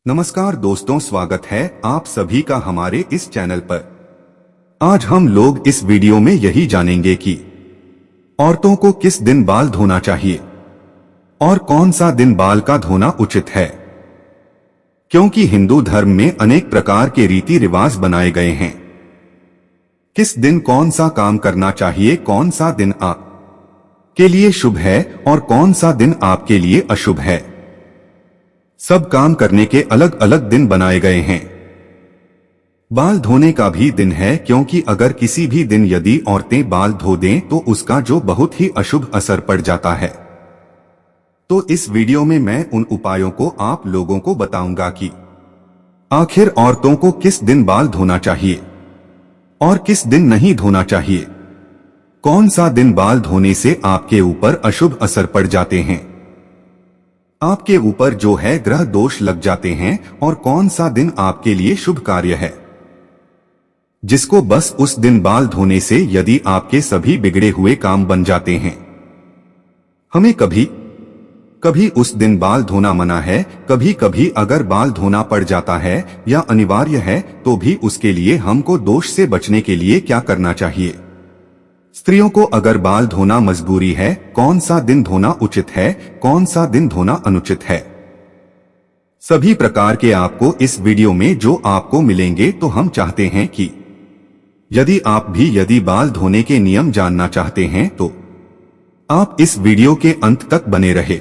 नमस्कार दोस्तों, स्वागत है आप सभी का हमारे इस चैनल पर। आज हम लोग इस वीडियो में यही जानेंगे कि औरतों को किस दिन बाल धोना चाहिए और कौन सा दिन बाल का धोना उचित है। क्योंकि हिंदू धर्म में अनेक प्रकार के रीति रिवाज बनाए गए हैं। किस दिन कौन सा काम करना चाहिए, कौन सा दिन आप के लिए शुभ है और कौन सा दिन आपके लिए अशुभ है, सब काम करने के अलग अलग दिन बनाए गए हैं। बाल धोने का भी दिन है, क्योंकि अगर किसी भी दिन यदि औरतें बाल धो दें तो उसका जो बहुत ही अशुभ असर पड़ जाता है। तो इस वीडियो में मैं उन उपायों को आप लोगों को बताऊंगा कि आखिर औरतों को किस दिन बाल धोना चाहिए और किस दिन नहीं धोना चाहिए, कौन सा दिन बाल धोने से आपके ऊपर अशुभ असर पड़ जाते हैं, आपके ऊपर जो है ग्रह दोष लग जाते हैं, और कौन सा दिन आपके लिए शुभ कार्य है जिसको बस उस दिन बाल धोने से यदि आपके सभी बिगड़े हुए काम बन जाते हैं। हमें कभी कभी उस दिन बाल धोना मना है, कभी कभी अगर बाल धोना पड़ जाता है या अनिवार्य है तो भी उसके लिए हमको दोष से बचने के लिए क्या करना चाहिए। स्त्रियों को अगर बाल धोना मजबूरी है, कौन सा दिन धोना उचित है, कौन सा दिन धोना अनुचित है, सभी प्रकार के आपको इस वीडियो में जो आपको मिलेंगे। तो हम चाहते हैं कि यदि आप भी यदि बाल धोने के नियम जानना चाहते हैं तो आप इस वीडियो के अंत तक बने रहे।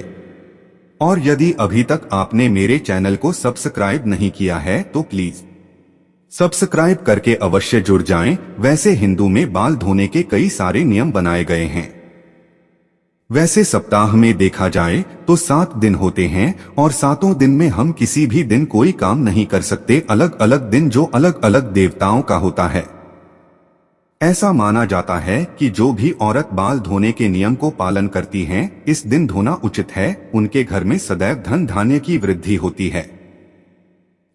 और यदि अभी तक आपने मेरे चैनल को सब्सक्राइब नहीं किया है तो प्लीज सब्सक्राइब करके अवश्य जुड़ जाएं। वैसे हिंदू में बाल धोने के कई सारे नियम बनाए गए हैं। वैसे सप्ताह में देखा जाए तो 7 दिन होते हैं और 7 दिन में हम किसी भी दिन कोई काम नहीं कर सकते, अलग अलग दिन जो अलग अलग देवताओं का होता है। ऐसा माना जाता है कि जो भी औरत बाल धोने के नियम को पालन करती हैं, इस दिन धोना उचित है। उनके घर में सदैव धन धान्य की वृद्धि होती है,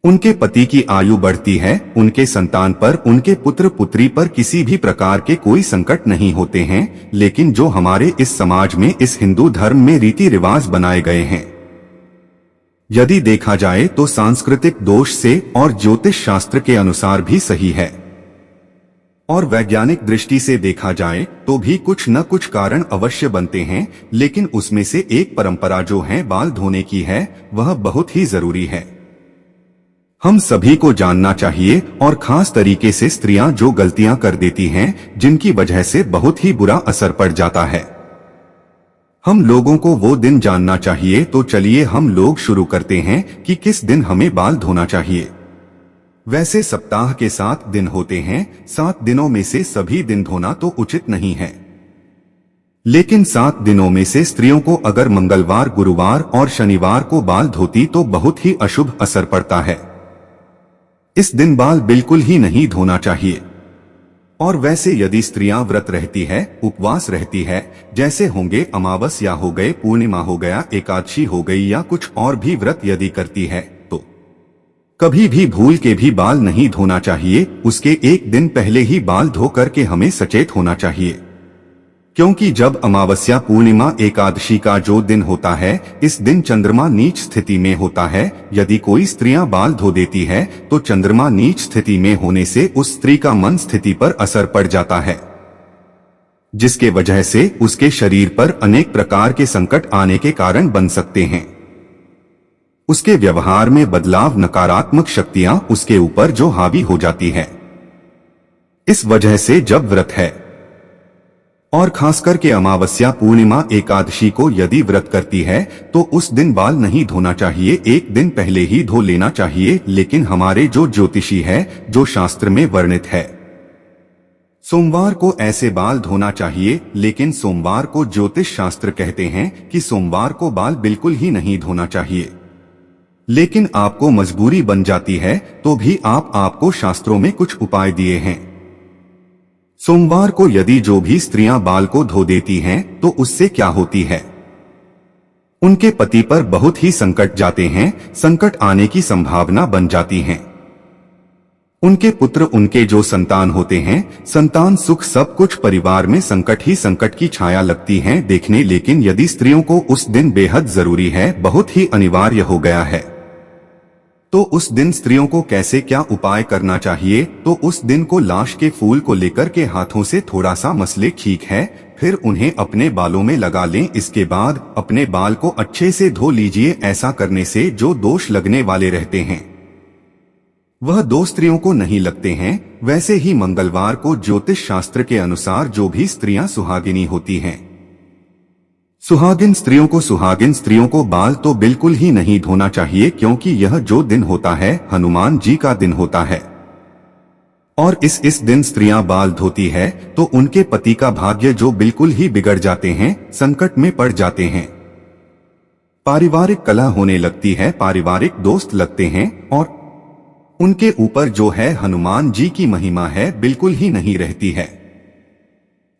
उनके पति की आयु बढ़ती है, उनके संतान पर, उनके पुत्र पुत्री पर किसी भी प्रकार के कोई संकट नहीं होते हैं। लेकिन जो हमारे इस समाज में, इस हिंदू धर्म में रीति रिवाज बनाए गए हैं, यदि देखा जाए तो सांस्कृतिक दोष से और ज्योतिष शास्त्र के अनुसार भी सही है, और वैज्ञानिक दृष्टि से देखा जाए तो भी कुछ न कुछ कारण अवश्य बनते हैं। लेकिन उसमें से एक परंपरा जो है बाल धोने की है, वह बहुत ही जरूरी है। हम सभी को जानना चाहिए, और खास तरीके से स्त्रियां जो गलतियां कर देती हैं, जिनकी वजह से बहुत ही बुरा असर पड़ जाता है। हम लोगों को वो दिन जानना चाहिए। तो चलिए हम लोग शुरू करते हैं कि किस दिन हमें बाल धोना चाहिए। वैसे सप्ताह के 7 दिन होते हैं, 7 दिनों में से सभी दिन धोना तो उचित नहीं है। लेकिन 7 दिनों में से स्त्रियों को अगर मंगलवार, गुरुवार और शनिवार को बाल धोती तो बहुत ही अशुभ असर पड़ता है। इस दिन बाल बिल्कुल ही नहीं धोना चाहिए। और वैसे यदि स्त्रियां व्रत रहती है, उपवास रहती है, जैसे होंगे अमावस्या हो गए, पूर्णिमा हो गया, एकादशी हो गई या कुछ और भी व्रत यदि करती है, तो कभी भी भूल के भी बाल नहीं धोना चाहिए। उसके एक दिन पहले ही बाल धो करके हमें सचेत होना चाहिए। क्योंकि जब अमावस्या, पूर्णिमा, एकादशी का जो दिन होता है, इस दिन चंद्रमा नीच स्थिति में होता है। यदि कोई स्त्रियां बाल धो देती है तो चंद्रमा नीच स्थिति में होने से उस स्त्री का मन स्थिति पर असर पड़ जाता है, जिसके वजह से उसके शरीर पर अनेक प्रकार के संकट आने के कारण बन सकते हैं। उसके व्यवहार में बदलाव, नकारात्मक शक्तियां उसके ऊपर जो हावी हो जाती है। इस वजह से जब व्रत है, और खासकर के अमावस्या, पूर्णिमा, एकादशी को यदि व्रत करती है तो उस दिन बाल नहीं धोना चाहिए, एक दिन पहले ही धो लेना चाहिए। लेकिन हमारे जो ज्योतिषी है, जो शास्त्र में वर्णित है, सोमवार को ऐसे बाल धोना चाहिए। लेकिन सोमवार को ज्योतिष शास्त्र कहते हैं कि सोमवार को बाल बिल्कुल ही नहीं धोना चाहिए। लेकिन आपको मजबूरी बन जाती है तो भी आपको शास्त्रों में कुछ उपाय दिए हैं। सोमवार को यदि जो भी स्त्रियां बाल को धो देती हैं तो उससे क्या होती है, उनके पति पर बहुत ही संकट जाते हैं, संकट आने की संभावना बन जाती है। उनके पुत्र, उनके जो संतान होते हैं, संतान सुख, सब कुछ परिवार में संकट ही संकट की छाया लगती है देखने। लेकिन यदि स्त्रियों को उस दिन बेहद जरूरी है, बहुत ही अनिवार्य हो गया है, तो उस दिन स्त्रियों को कैसे क्या उपाय करना चाहिए? तो उस दिन को लाश के फूल को लेकर के हाथों से थोड़ा सा मसले, ठीक है, फिर उन्हें अपने बालों में लगा लें। इसके बाद अपने बाल को अच्छे से धो लीजिए। ऐसा करने से जो दोष लगने वाले रहते हैं वह दो स्त्रियों को नहीं लगते हैं। वैसे ही मंगलवार को ज्योतिष शास्त्र के अनुसार जो भी स्त्रियां सुहागिनी होती हैं, सुहागिन स्त्रियों को बाल तो बिल्कुल ही नहीं धोना चाहिए, क्योंकि यह जो दिन होता है हनुमान जी का दिन होता है। और इस दिन स्त्रियां बाल धोती है तो उनके पति का भाग्य जो बिल्कुल ही बिगड़ जाते हैं, संकट में पड़ जाते हैं, पारिवारिक कलह होने लगती है, पारिवारिक दोस्त लगते हैं, और उनके ऊपर जो है हनुमान जी की महिमा है बिल्कुल ही नहीं रहती है।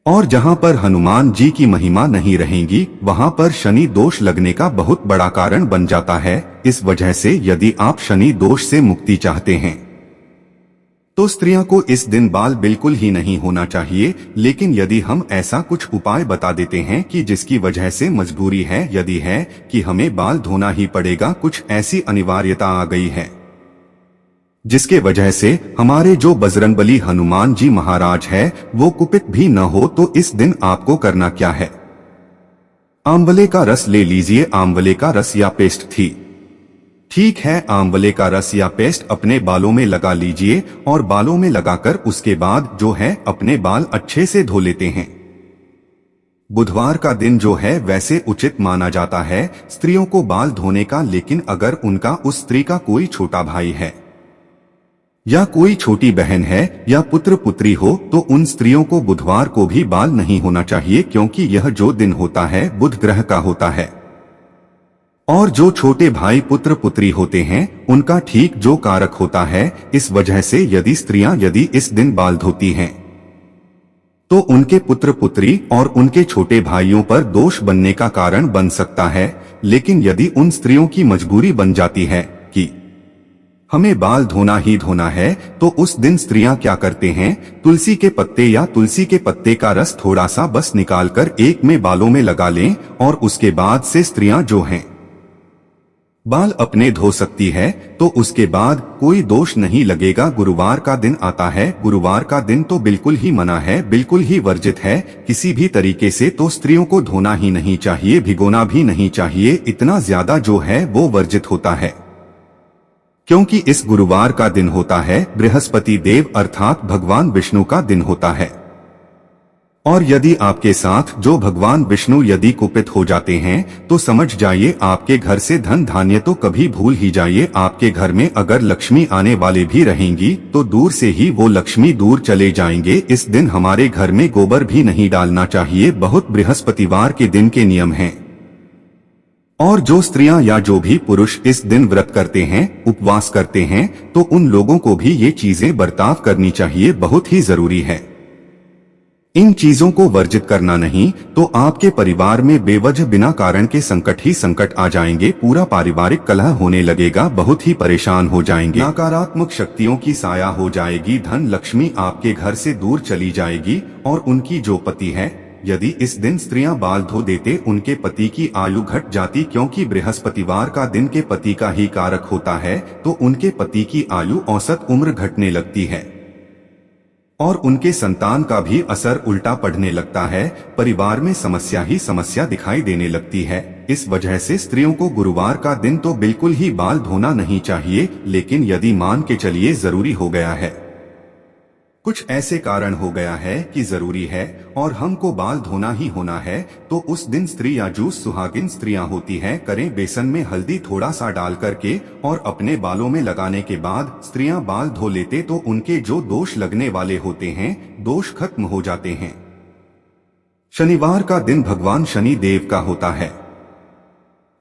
और जहां पर हनुमान जी की महिमा नहीं रहेगी वहां पर शनि दोष लगने का बहुत बड़ा कारण बन जाता है। इस वजह से यदि आप शनि दोष से मुक्ति चाहते हैं तो स्त्रियों को इस दिन बाल बिल्कुल ही नहीं होना चाहिए। लेकिन यदि हम ऐसा कुछ उपाय बता देते हैं कि जिसकी वजह से मजबूरी है, यदि है कि हमें बाल धोना ही पड़ेगा, कुछ ऐसी अनिवार्यता आ गई है जिसके वजह से हमारे जो बजरंगबली हनुमान जी महाराज है वो कुपित भी न हो, तो इस दिन आपको करना क्या है? आंवले का रस ले लीजिए। आंवले का रस या पेस्ट ठीक है, आंवले का रस या पेस्ट अपने बालों में लगा लीजिए और बालों में लगाकर उसके बाद जो है अपने बाल अच्छे से धो लेते हैं। बुधवार का दिन जो है वैसे उचित माना जाता है स्त्रियों को बाल धोने का, लेकिन अगर उनका उस स्त्री का कोई छोटा भाई है या कोई छोटी बहन है या पुत्र पुत्री हो तो उन स्त्रियों को बुधवार को भी बाल नहीं होना चाहिए, क्योंकि यह जो दिन होता है बुध ग्रह का होता है। और जो छोटे भाई पुत्र पुत्री होते हैं उनका ठीक जो कारक होता है। इस वजह से यदि स्त्रियां यदि इस दिन बाल धोती हैं तो उनके पुत्र पुत्री और उनके छोटे भाइयों पर दोष बनने का कारण बन सकता है। लेकिन यदि उन स्त्रियों की मजबूरी बन जाती है कि हमें बाल धोना ही धोना है, तो उस दिन स्त्रियां क्या करते हैं, तुलसी के पत्ते या तुलसी के पत्ते का रस थोड़ा सा बस निकालकर एक में बालों में लगा लें और उसके बाद से स्त्रियां जो हैं बाल अपने धो सकती है, तो उसके बाद कोई दोष नहीं लगेगा। गुरुवार का दिन आता है, गुरुवार का दिन तो बिल्कुल ही मना है, बिल्कुल ही वर्जित है किसी भी तरीके से। तो स्त्रियों को धोना ही नहीं चाहिए, भिगोना भी नहीं चाहिए, इतना ज्यादा जो है वो वर्जित होता है, क्योंकि इस गुरुवार का दिन होता है बृहस्पति देव अर्थात भगवान विष्णु का दिन होता है। और यदि आपके साथ जो भगवान विष्णु यदि कुपित हो जाते हैं तो समझ जाइए आपके घर से धन धान्य तो कभी भूल ही जाइए। आपके घर में अगर लक्ष्मी आने वाले भी रहेंगी तो दूर से ही वो लक्ष्मी दूर चले जाएंगे। इस दिन हमारे घर में गोबर भी नहीं डालना चाहिए, बहुत बृहस्पतिवार के दिन के नियम हैं। और जो स्त्रियां या जो भी पुरुष इस दिन व्रत करते हैं, उपवास करते हैं, तो उन लोगों को भी ये चीजें बर्ताव करनी चाहिए, बहुत ही जरूरी है। इन चीजों को वर्जित करना नहीं तो आपके परिवार में बेवजह बिना कारण के संकट ही संकट आ जाएंगे, पूरा पारिवारिक कलह होने लगेगा, बहुत ही परेशान हो जाएंगे, नकारात्मक शक्तियों की साया हो जाएगी, धन लक्ष्मी आपके घर से दूर चली जाएगी। और उनकी जो पति है, यदि इस दिन स्त्रियां बाल धो देते उनके पति की आयु घट जाती, क्योंकि बृहस्पतिवार का दिन के पति का ही कारक होता है, तो उनके पति की आयु औसत उम्र घटने लगती है और उनके संतान का भी असर उल्टा पड़ने लगता है, परिवार में समस्या ही समस्या दिखाई देने लगती है। इस वजह से स्त्रियों को गुरुवार का दिन तो बिल्कुल ही बाल धोना नहीं चाहिए। लेकिन यदि मान के चलिए जरूरी हो गया है, कुछ ऐसे कारण हो गया है कि जरूरी है और हमको बाल धोना ही होना है, तो उस दिन स्त्री या जो सुहागिन स्त्रियां होती हैं करें बेसन में हल्दी थोड़ा सा डाल करके और अपने बालों में लगाने के बाद स्त्रियां बाल धो लेते तो उनके जो दोष लगने वाले होते हैं दोष खत्म हो जाते हैं। शनिवार का दिन भगवान शनि देव का होता है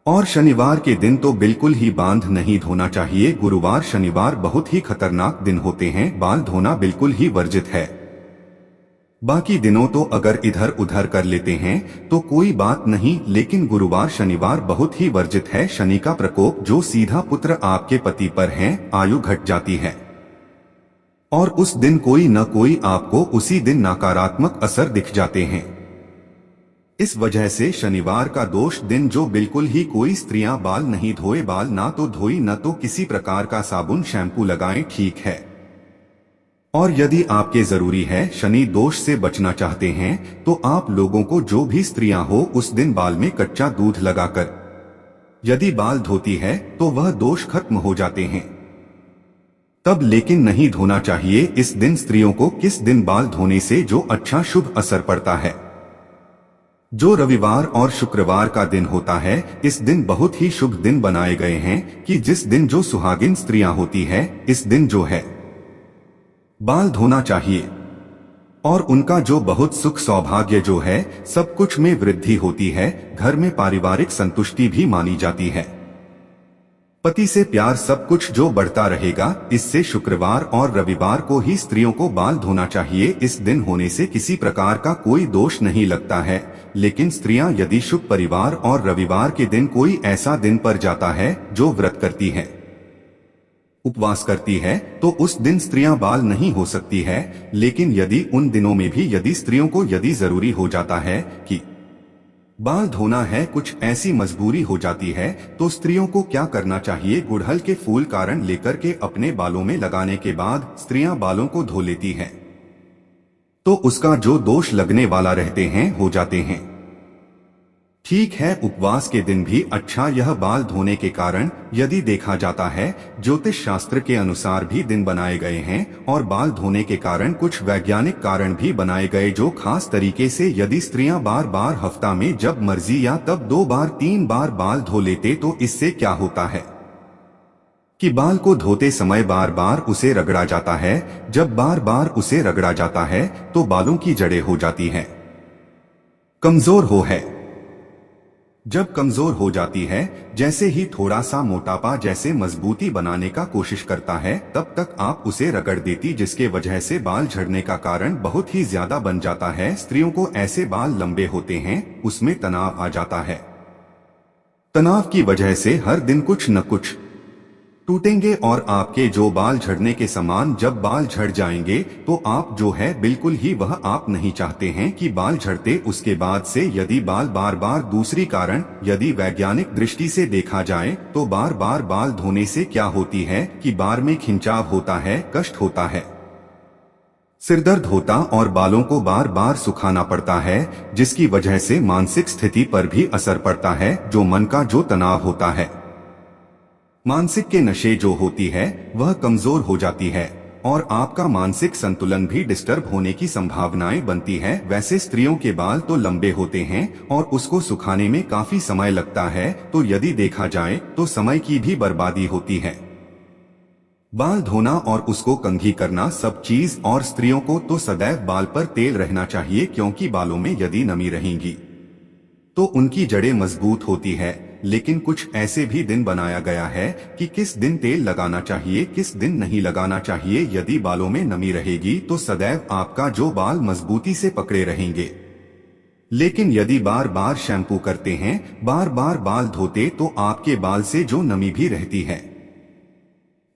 और शनिवार के दिन तो बिल्कुल ही बांध नहीं धोना चाहिए। गुरुवार शनिवार बहुत ही खतरनाक दिन होते हैं, बाल धोना बिल्कुल ही वर्जित है। बाकी दिनों तो अगर इधर उधर कर लेते हैं तो कोई बात नहीं, लेकिन गुरुवार शनिवार बहुत ही वर्जित है। शनि का प्रकोप जो सीधा पुत्र आपके पति पर है, आयु घट जाती है और उस दिन कोई न कोई आपको उसी दिन नकारात्मक असर दिख जाते हैं। इस वजह से शनिवार का दोष दिन जो बिल्कुल ही कोई स्त्रियां बाल नहीं धोए, बाल ना तो धोई न तो किसी प्रकार का साबुन शैम्पू लगाएं, ठीक है। और यदि आपके जरूरी है शनि दोष से बचना चाहते हैं तो आप लोगों को जो भी स्त्रियां हो उस दिन बाल में कच्चा दूध लगाकर यदि बाल धोती है तो वह दोष खत्म हो जाते हैं। तब लेकिन नहीं धोना चाहिए। इस दिन स्त्रियों को किस दिन बाल धोने से जो अच्छा शुभ असर पड़ता है, जो रविवार और शुक्रवार का दिन होता है, इस दिन बहुत ही शुभ दिन बनाए गए हैं कि जिस दिन जो सुहागिन स्त्रियां होती है इस दिन जो है बाल धोना चाहिए और उनका जो बहुत सुख सौभाग्य जो है सब कुछ में वृद्धि होती है, घर में पारिवारिक संतुष्टि भी मानी जाती है, पति से प्यार सब कुछ जो बढ़ता रहेगा। इससे शुक्रवार और रविवार को ही स्त्रियों को बाल धोना चाहिए। इस दिन होने से किसी प्रकार का कोई दोष नहीं लगता है। लेकिन स्त्रियां यदि शुभ परिवार और रविवार के दिन कोई ऐसा दिन पर जाता है जो व्रत करती है, उपवास करती है, तो उस दिन स्त्रियां बाल नहीं हो सकती है। लेकिन यदि उन दिनों में भी यदि स्त्रियों को यदि जरूरी हो जाता है कि बाल धोना है, कुछ ऐसी मजबूरी हो जाती है, तो स्त्रियों को क्या करना चाहिए, गुड़हल के फूल कारण लेकर के अपने बालों में लगाने के बाद स्त्रियां बालों को धो लेती हैं, तो उसका जो दोष लगने वाला रहते हैं हो जाते हैं। ठीक है, उपवास के दिन भी अच्छा यह बाल धोने के कारण यदि देखा जाता है, ज्योतिष शास्त्र के अनुसार भी दिन बनाए गए हैं और बाल धोने के कारण कुछ वैज्ञानिक कारण भी बनाए गए, जो खास तरीके से यदि स्त्रियां बार बार हफ्ता में जब मर्जी या तब 2 बार 3 बार बाल धो लेते तो इससे क्या होता है कि बाल को धोते समय बार बार उसे रगड़ा जाता है। जब बार बार उसे रगड़ा जाता है तो बालों की जड़ें हो जाती हैं कमजोर हो है। जब कमजोर हो जाती है, जैसे ही थोड़ा सा मोटापा जैसे मजबूती बनाने का कोशिश करता है, तब तक आप उसे रगड़ देती, जिसके वजह से बाल झड़ने का कारण बहुत ही ज्यादा बन जाता है। स्त्रियों को ऐसे बाल लंबे होते हैं, उसमें तनाव आ जाता है। तनाव की वजह से हर दिन कुछ न कुछ टूटेंगे और आपके जो बाल झड़ने के समान जब बाल झड़ जाएंगे तो आप जो है बिल्कुल ही वह आप नहीं चाहते हैं कि बाल झड़ते। उसके बाद से यदि बाल बार बार दूसरी कारण यदि वैज्ञानिक दृष्टि से देखा जाए तो बार बार बाल धोने से क्या होती है कि बाल में खिंचाव होता है, कष्ट होता है, सिरदर्द होता और बालों को बार बार सुखाना पड़ता है, जिसकी वजह से मानसिक स्थिति पर भी असर पड़ता है। जो मन का जो तनाव होता है, मानसिक के नशे जो होती है वह कमजोर हो जाती है और आपका मानसिक संतुलन भी डिस्टर्ब होने की संभावनाएं बनती है। वैसे स्त्रियों के बाल तो लंबे होते हैं और उसको सुखाने में काफी समय लगता है, तो यदि देखा जाए तो समय की भी बर्बादी होती है। बाल धोना और उसको कंघी करना सब चीज, और स्त्रियों को तो सदैव बाल पर तेल रहना चाहिए, क्योंकि बालों में यदि नमी रहेंगी तो उनकी जड़ें मजबूत होती है। लेकिन कुछ ऐसे भी दिन बनाया गया है कि किस दिन तेल लगाना चाहिए, किस दिन नहीं लगाना चाहिए। यदि बालों में नमी रहेगी तो सदैव आपका जो बाल मजबूती से पकड़े रहेंगे। लेकिन यदि बार बार शैम्पू करते हैं, बार बार बाल धोते, तो आपके बाल से जो नमी भी रहती है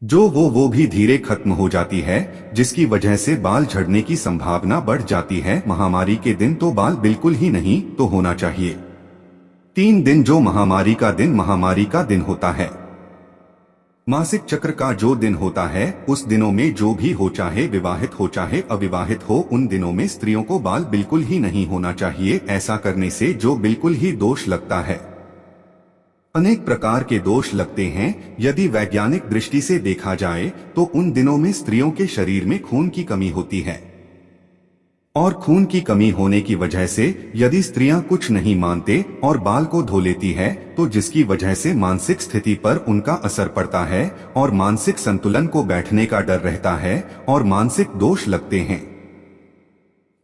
जो वो भी धीरे खत्म हो जाती है, जिसकी वजह से बाल झड़ने की संभावना बढ़ जाती है। महामारी के दिन तो बाल बिल्कुल ही नहीं तो होना चाहिए। 3 दिन जो महामारी का दिन होता है, मासिक चक्र का जो दिन होता है, उस दिनों में जो भी हो, चाहे विवाहित हो चाहे अविवाहित हो, उन दिनों में स्त्रियों को बाल बिल्कुल ही नहीं होना चाहिए। ऐसा करने से जो बिल्कुल ही दोष लगता है, अनेक प्रकार के दोष लगते हैं। यदि वैज्ञानिक दृष्टि से देखा जाए तो उन दिनों में स्त्रियों के शरीर में खून की कमी होती है और खून की कमी होने की वजह से यदि स्त्रियां कुछ नहीं मानते और बाल को धो लेती है, तो जिसकी वजह से मानसिक स्थिति पर उनका असर पड़ता है और मानसिक संतुलन को बैठने का डर रहता है और मानसिक दोष लगते हैं।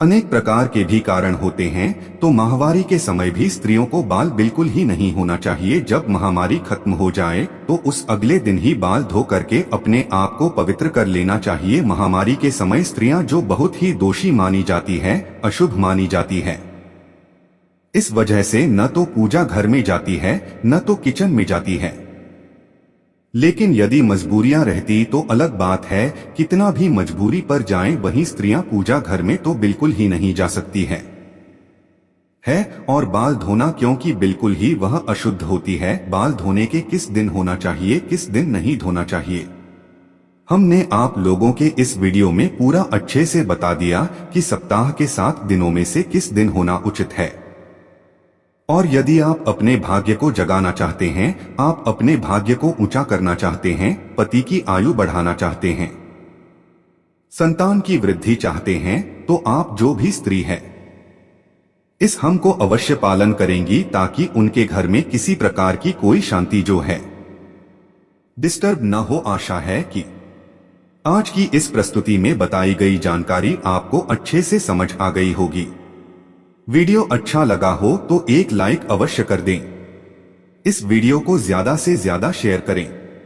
अनेक प्रकार के भी कारण होते हैं। तो माहवारी के समय भी स्त्रियों को बाल बिल्कुल ही नहीं होना चाहिए। जब महामारी खत्म हो जाए तो उस अगले दिन ही बाल धो करके अपने आप को पवित्र कर लेना चाहिए। महामारी के समय स्त्रियां जो बहुत ही दोषी मानी जाती है, अशुभ मानी जाती है, इस वजह से न तो पूजा घर में जाती है न तो किचन में जाती है। लेकिन यदि मजबूरियां रहती तो अलग बात है, कितना भी मजबूरी पर जाएं, वहीं स्त्रियां पूजा घर में तो बिल्कुल ही नहीं जा सकती हैं। है और बाल धोना क्योंकि बिल्कुल ही वह अशुद्ध होती है। बाल धोने के किस दिन होना चाहिए, किस दिन नहीं धोना चाहिए, हमने आप लोगों के इस वीडियो में पूरा अच्छे से बता दिया कि सप्ताह के 7 दिनों में से किस दिन होना उचित है। और यदि आप अपने भाग्य को जगाना चाहते हैं, आप अपने भाग्य को ऊंचा करना चाहते हैं, पति की आयु बढ़ाना चाहते हैं, संतान की वृद्धि चाहते हैं, तो आप जो भी स्त्री है इस हम को अवश्य पालन करेंगी ताकि उनके घर में किसी प्रकार की कोई शांति जो है डिस्टर्ब न हो। आशा है कि आज की इस प्रस्तुति में बताई गई जानकारी आपको अच्छे से समझ आ गई होगी। वीडियो अच्छा लगा हो तो एक लाइक अवश्य कर दें। इस वीडियो को ज्यादा से ज्यादा शेयर करें।